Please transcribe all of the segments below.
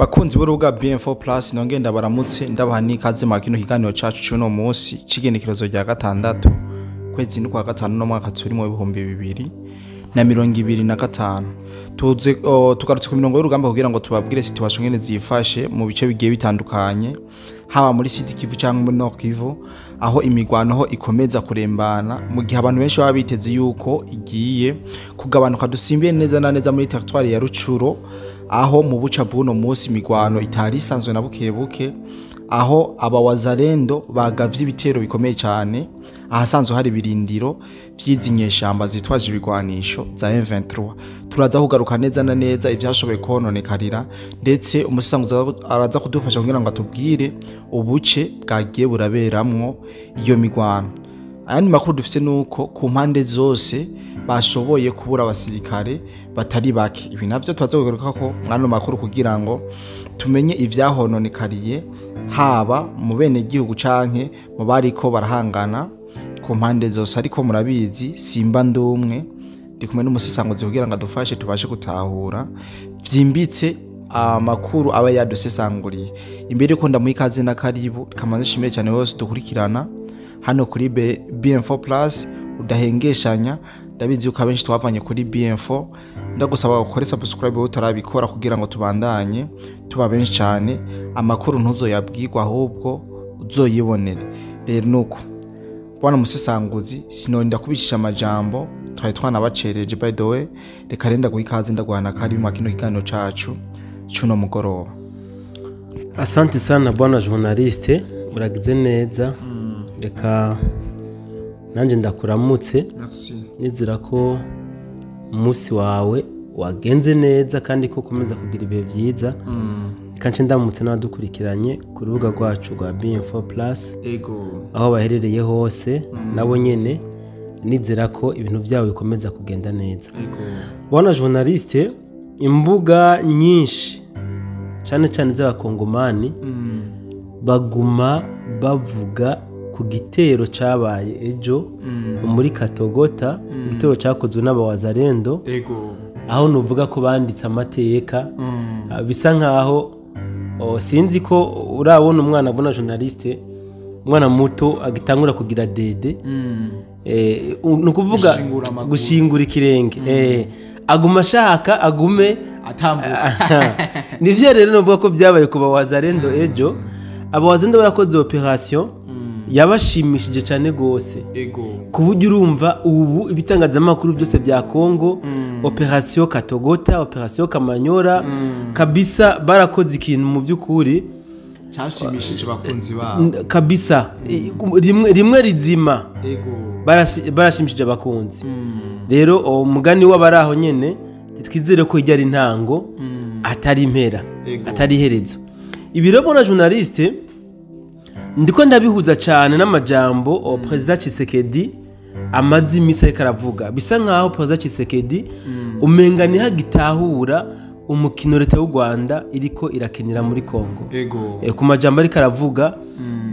Bakunzi b'urubuga BM4 Plus nongenda baramutse ndabaha n'ikaze mu kino kiganiro cacu cy'uno munsi cigenekerezo rya gatandatu kwezi n'ukwa gatanu no mwaka turi mu 2025 tugarutse ku mirongo y'urugamba kugira ngo tubabwire situation ngene zifashe mu bice bigiye bitandukanye haba muri Sud Kivu cyangwa muri Nord Kivu aho imigwano ho ikomeza kurembana mu gihe abantu benshi baba biteze yuko igiye kugabanuka dusimbiye neza na neza muri territoire ya RUTSHURU aho mu buca buno munsi imigwano itari isanzwe na buke aho abawazalendo bagavye ibitero bikomeye cyane ahasanzwe hari birindiro vyizinyeshamba zitwaje ibigwanisho za M23 turaza kugaruka neza na neza ivyashoboye kononekarira ndetse umusanguza araza kudufasha kugira ngo atubwire ubuce bwagiye buraberamwo iyo migwano. Ayandi makuru dufise nuko ku mpande zose bashoboye kubura abasirikare batari bake. Ibi navyo twaza kugaruka ko mwano makuru kugira ngo tumenye ivyahononekariye haba mu bene gihugu canke mu bariko barahangana ku mpande zose, ariko murabizi simba ndumwe ndi kumwe n'umusesanguzi kugira ngo adufashe tubashe gutahura vyimbitse amakuru aba yadusesanguriye. Imbere ko ndamuha ikaze na karibu kamanze shimire cyane wose dukurikirana hano kuri BM4 Plus udahengeshanya. Ndabizi uko abenshi twavanye kuri BM4, ndagusaba gukora subscribe utarabikora kugira ngo tubandanye tuba benshi cyane, amakuru ntuzoyabwirwa ahubwo uzoyibonere. Rero nuko bwana musesanguzi sinonda kubishisha amajambo twari twanabacereje. By the way, reka renda guhikaze ndaguhana kari mu kino kiganiro cacu cyuno mugoroba. Asante sana bwana journaliste, muragize neza. Reka nanje ndakuramutse. Merci. Nizira ko umunsi wawe wagenze neza kandi ko ukomeza kugira ibihe byiza. Kanche ndamutse n'abadukurikiranye ku rubuga rwacu rwa BM4 Plus. Ego. Aho baherereye hose nabo nyene nizera ko ibintu byawe bikomeza kugenda neza. Ego. Bwana journaliste, imbuga nyinshi cyane cyane z'abakongomani baguma bavuga ku gitero cabaye ejo muri Katogota, igitero cyakozwe n'abawazalendo. Ego. Aho nuvuga ko banditse amateka bisa nkaho sinzi ko urabona umwana bona journaliste, umwana muto agitangura kugira dede nukuvuga gushingura ikirenge aguma ashaka agume atambuka. Nivyo rero nuvuga ko byabaye ku bawazalendo ejo. Abawazalendo barakoze operation yabashimishije cyane gose. Ego. Kuburyo urumva ubu ibitangazamakuru byose bya Kongo, operation Katogota, operation Kamanyora kabisa barakoze ikintu mu byukuri cyashimishije bakunzi babo kabisa, rimwe rizima. Ego. Barashimishije abakunzi. Rero umugani w'abaraho nyene twizere ko ijya ari intango atari impera, atari iherezo. Ibiro na journaliste ndiko ndabihuza cyane n'amajambo President Tshisekedi amazi imisa karavuga. Bisa nkaho President Tshisekedi umenga ni hagitahura umukino leta y'u Rwanda iriko irakenera muri Kongo. Ego. Ku majambo ari karavuga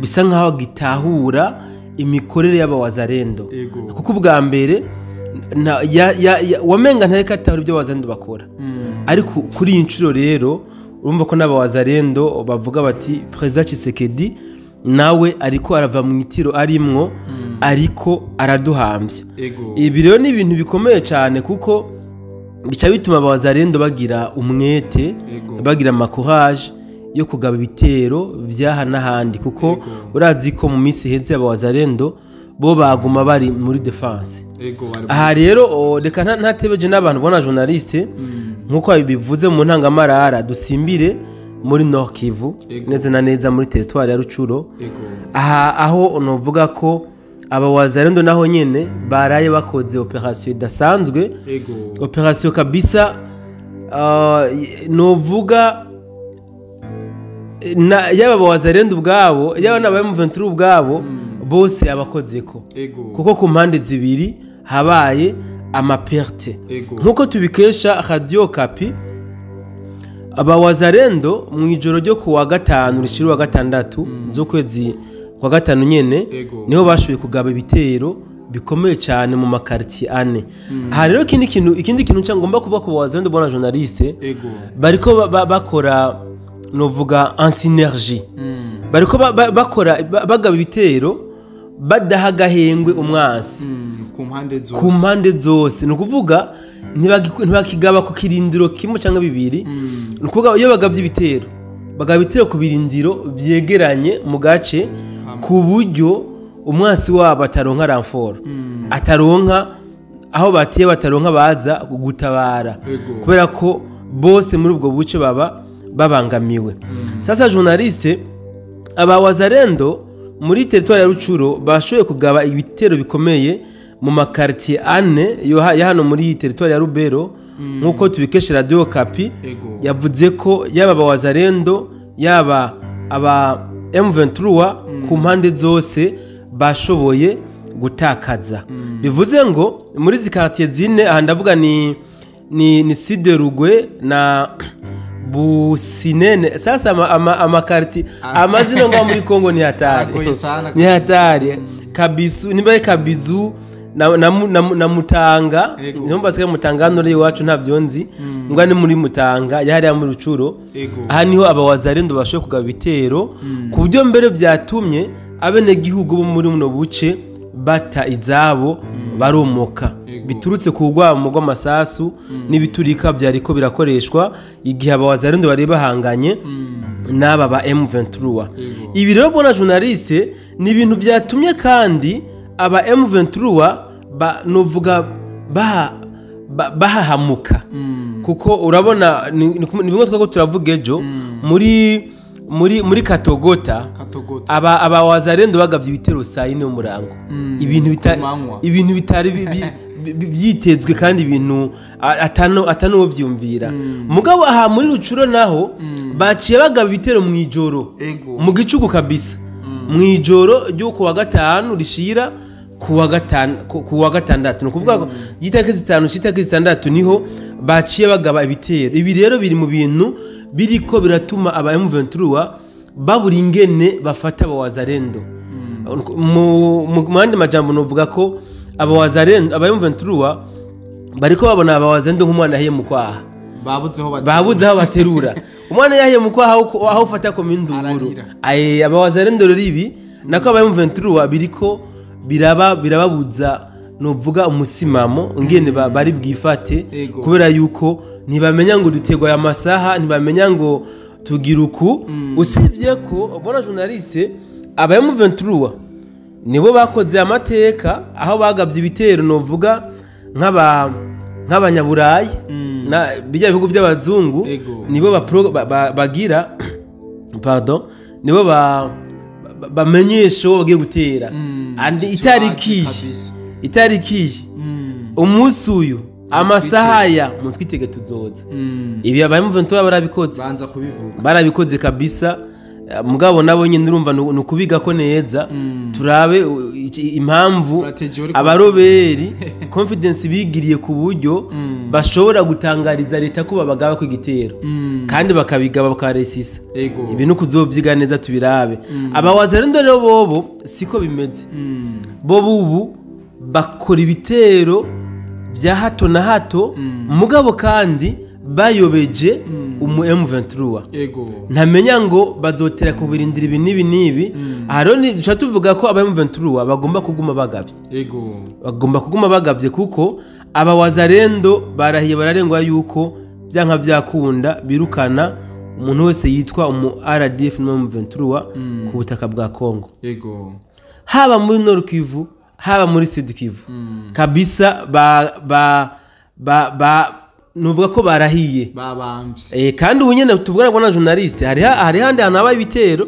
bisa nkaho gitahura imikorere y'abawazalendo. Kuko ubwa mbere wamenga ntareka atahura ibyo abawazalendo bakora. Ariko kuri iyi ncuro rero urumva ko n'abawazalendo bavuga bati President Tshisekedi nawe ariko arava mu itiro arimwo ariko araduhambye. Ibi rero ni ibintu bikomeye cyane kuko bica bituma abawazalendo bagira umwete, bagira courage yo kugaba ibitero byaha n'ahandi, kuko urazi ko mu minsi heze abawazalendo bo baguma bari muri defense. Aha rero reka ntatebeje n'abantu bona journaliste nkuko bivuze mu ntangamarara dusimbire muri Nord Kivu neza na neza muri territoire ya RUTSHURU. Aho novuga ko abawazalendo naho nyene baraye bakoze operation idasanzwe. Operation kabisa novuga yaba abawazalendo ubwabo yaba n'aba M23 ubwabo bose abakozeko, kuko ku mpande zibiri habaye amaperte. Nkuko tubikesha Radio Kapi, abawazalendo mu ijoro ryo ku wa gatanu rishira wa gatandatu z'ukwezi kwa gatanu nyene niho bashoboye kugaba ibitero bikomeye cyane mu makartier ane. Aha rero ikindi kintu cyangomba kuvuga ku bawazalendo bona journaliste bariko bakora novuga en synergie bariko bakora bagaba ibitero badaha agahengwe umwansi ku mpande zose ni ukuvuga ntibakigaba ku kirindiro kimwe cyangwa bibiri ni ukuvuga iyo bagabye ibitero bagaba ibitero ku birindiro byegeranye mu gace ku buryo umwansi wabo ataronka ramforo ataronka aho batiye bataronka baza gutabara kubera ko bose muri ubwo buce baba babangamiwe. Sasa journaliste aba wazalendo muri territoire ya Rutshuru bashoboye kugaba ibitero bikomeye mu makartier ane ya hano muri territoire ya Rubero nkuko tubikesha Radio Kapi yavuze ko yaba aba wazalendo yaba aba M23 ku mpande zose bashoboye gutakaza. Bivuze ngo muri zikartier zine aha ndavuga ni Siderugwe na Businene. Sasa amakarti amazino ngo muri Kongo ni hatari Kabisu nimbaye Kabizu na Mutanga nimba se Mutanga nore iwacu ntavyo nzi ngwa ni muri Mutanga yari ya muri Rutshuru aha niho abawazalendo bashoye kugaba bitero ku buryo mbere byatumye abene gihugu bo muri muno buce bata izabo baromoka biturutse kugwamo rw'amasasu n'ibiturika byariko birakoreshwa igihe abawazalendo bari bahanganye n'aba ba M23. Ibi rero bona journaliste ni ibintu byatumye kandi aba M23 novuga bahahamuka kuko urabona ni bimwe twako turavuga ejo muri Katogota aba wazalendo bagavye ibitero saa 4 y'umurango ibintu bitari byitezwe kandi ibintu atano byumvira mugabo aha muri Rutshuru naho baciye bagaba ibitero mu ijoro mu gicugu kabisa mu ijoro ryo ku wa gatanu rishira ku wa gatandatu no kuvuga yitake 5 citake 6 niho baciye bagaba ibitero. Ibi rero biri mu bintu biriko biratuma aba M23 babura ingene bafata abawazalendo mu mandi majambo novuga ko abawazalendo aba M23 bariko babona abawazalendo nk'umwana yahiye mu kwaha babuze aho baterura umwana yahiye mu kwaha aho ufata ko minduru abawazalendo rero ibi nako aba M23 biriko birababuza novuga umusimamo ngene bari bwifate kubera yuko ntibamenya ngo dutegwa ya masaha ntibamenya ngo tugira uku usibye ko bona journaliste aba M23 nibo bakoze amateka aho bagavye ibitero novuga nk'abanyaburayi na bijya bihugu by'abazungu nibo bagira nibo bamenyesha bagiye gutera andi itariki umunsi uyu amasaha ya mutwitege tuzoza ibi aba M23 barabikoze kabisa mugabo nabo nyine urumva nukubiga ko neza turabe impamvu abaroberi confidence bigiriye ku buryo bashobora gutangariza leta ko babagaba ku igitero kandi bakabigaba bakaresisa ibintu kuzovyiga neza tubirabe abawazalendo rero bobo siko bimeze bobo ubu bakora ibitero vya hato na hato mugabo kandi bayobeje umu M23 ntamenya ngo bazotera ku birindiro ibi nibi aroni duca tuvuga ko aba M23 bagomba kuguma bagavye kuko aba wazalendo barahiye bararengwa yuko byanka byakunda birukana umuntu wese yitwa umu RDF no M23 ku butaka bwa Kongo haba muri Nord Kivu haba muri Sud Kivu kabisa nuvuga ko barahiye babamvye kandi ubunyene tuvugana ko na journaliste hari handi hanaba ibitero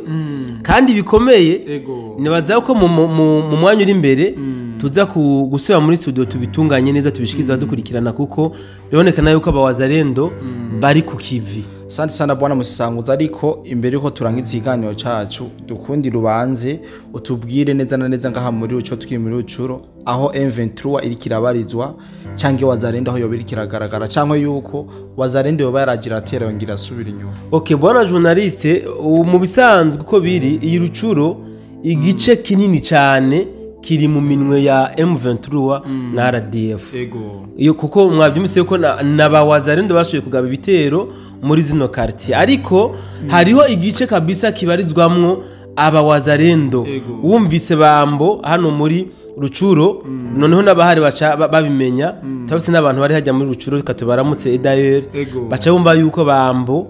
kandi bikomeye nibaza ko mu mwanya uri imbere tuza gusubira muri studio tubitunganye neza tubishikiza dukurikirana kuko bibonekana yuko abawazalendo bari ku kivi. Asante sana bwana Musisanguza ariko imbere yuko turangiza ikiganiro cacu dukundira ubanze utubwire neza na neza ngaha muri uco tukiri muri Rutshuru aho M23 iri kirabarizwa canke wazalendo aho yobiri kiragaragara canke yuko wazalendo yoba yaragira atera yongira asubira inyuma. Okay bwana journaliste mu bisanzwe uko biri iyi Rutshuru igice kinini cyane kiri mu minwe ya M23 na RDF ego iyo kuko mwabyumvise yuko n'abawazarendo bashoboye kugaba ibitero muri zino quartier ariko hariho igice kabisa kibarizwamwo abawazarendo wumvise bambo hano muri Rucuro noneho n'abahari baca babimenya tabase n'abantu bari hajya muri Rucuro katubaramutse d'ailleurs baca bumva yuko bambo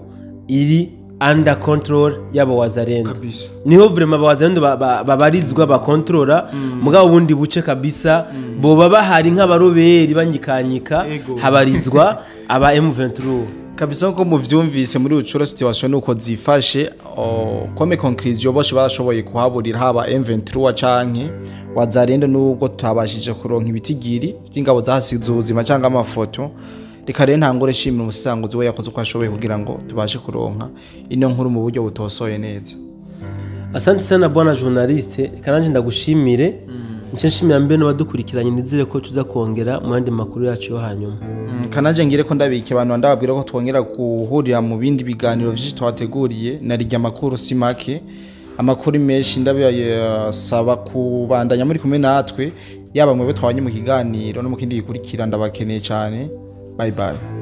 iri under control y'abawazarendo niho vraiment abawazarendo babarizwa bakontrola mugabo bundi buce kabisa boba bahari nk'abaroberi banyikanyika habarizwa aba M23 kabisa nko muvyumvise muri Rucuro situation nuko zifashe comme conclusion bose bashoboye kuhaburira haba M23 canke wazarendo nubwo tutabashije kuronka ibitigiri by'ingabo zahasize ubuzima cyangwa amafoto reka rero ntangore shimira umusanguzi we yakoze uko ashoboye kugira ngo tubashe kuronka ino nkuru mu buryo butosoye neza. Asante sana bwana journaliste kananje ndagushimire nce nshimira mbe no badukurikiranye nizere ko tuza kongera mu yandi makuru yacu yo hanyuma kananje ngire ko ndabike abantu ndababwira ko twongera guhurira mu bindi biganiro byinshi twateguriye narijya makuru simake amakuru menshi ndabasaba kubandanya muri kumwe natwe yaba mwebwe twabanye mu kiganiro no mu kindi gikurikira ndabakeneye cyane bye bye.